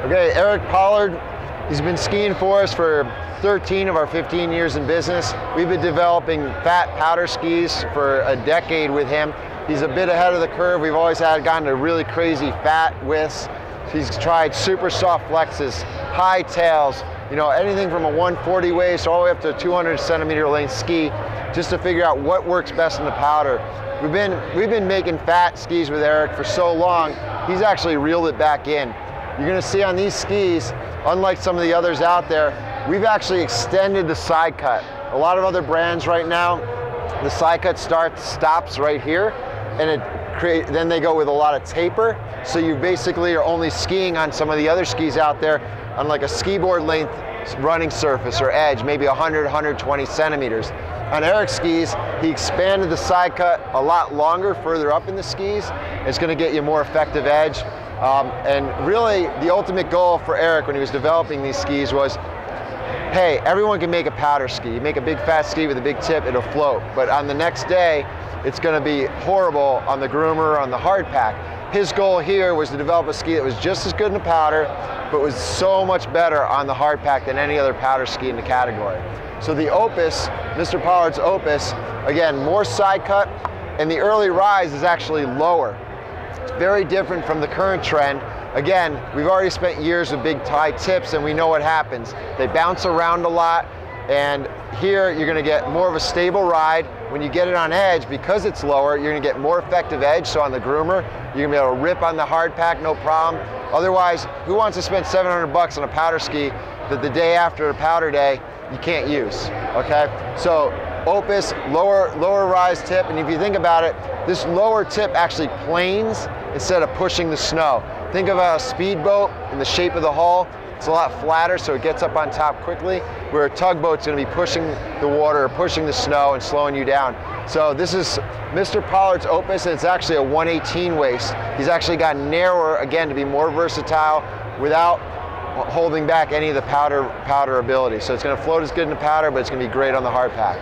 Okay, Eric Pollard, he's been skiing for us for 13 of our 15 years in business. We've been developing fat powder skis for a decade with him. He's a bit ahead of the curve. We've always gotten to really crazy fat widths. He's tried super soft flexes, high tails, you know, anything from a 140 waist all the way up to a 200 centimeter length ski, just to figure out what works best in the powder. We've been making fat skis with Eric for so long, he's actually reeled it back in. You're gonna see on these skis, unlike some of the others out there, we've actually extended the side cut. A lot of other brands right now, the side cut stops right here, and then they go with a lot of taper. So you basically are only skiing on some of the other skis out there on like a ski board length running surface or edge, maybe 100, 120 centimeters. On Eric's skis, he expanded the side cut a lot longer, further up in the skis. It's gonna get you more effective edge. And really, the ultimate goal for Eric when he was developing these skis was, hey, everyone can make a powder ski. You make a big fat ski with a big tip, it'll float. But on the next day, it's gonna be horrible on the groomer or on the hard pack. His goal here was to develop a ski that was just as good in the powder, but was so much better on the hard pack than any other powder ski in the category. So the Opus, Mr. Pollard's Opus, again, more side cut, and the early rise is actually lower. It's very different from the current trend. Again, we've already spent years with big tie tips and we know what happens. They bounce around a lot, and here you're gonna get more of a stable ride. When you get it on edge, because it's lower, you're gonna get more effective edge, so on the groomer, you're gonna be able to rip on the hard pack, no problem. Otherwise, who wants to spend 700 bucks on a powder ski that the day after a powder day, you can't use, okay? So Opus, lower rise tip, and if you think about it, this lower tip actually planes instead of pushing the snow. Think of a speedboat in the shape of the hull. It's a lot flatter, so it gets up on top quickly, where a tugboat's gonna be pushing the water, or pushing the snow and slowing you down. So this is Mr. Pollard's Opus, and it's actually a 118 waist. He's actually gotten narrower, again, to be more versatile without holding back any of the powder ability. So it's gonna float as good in the powder, but it's gonna be great on the hard pack.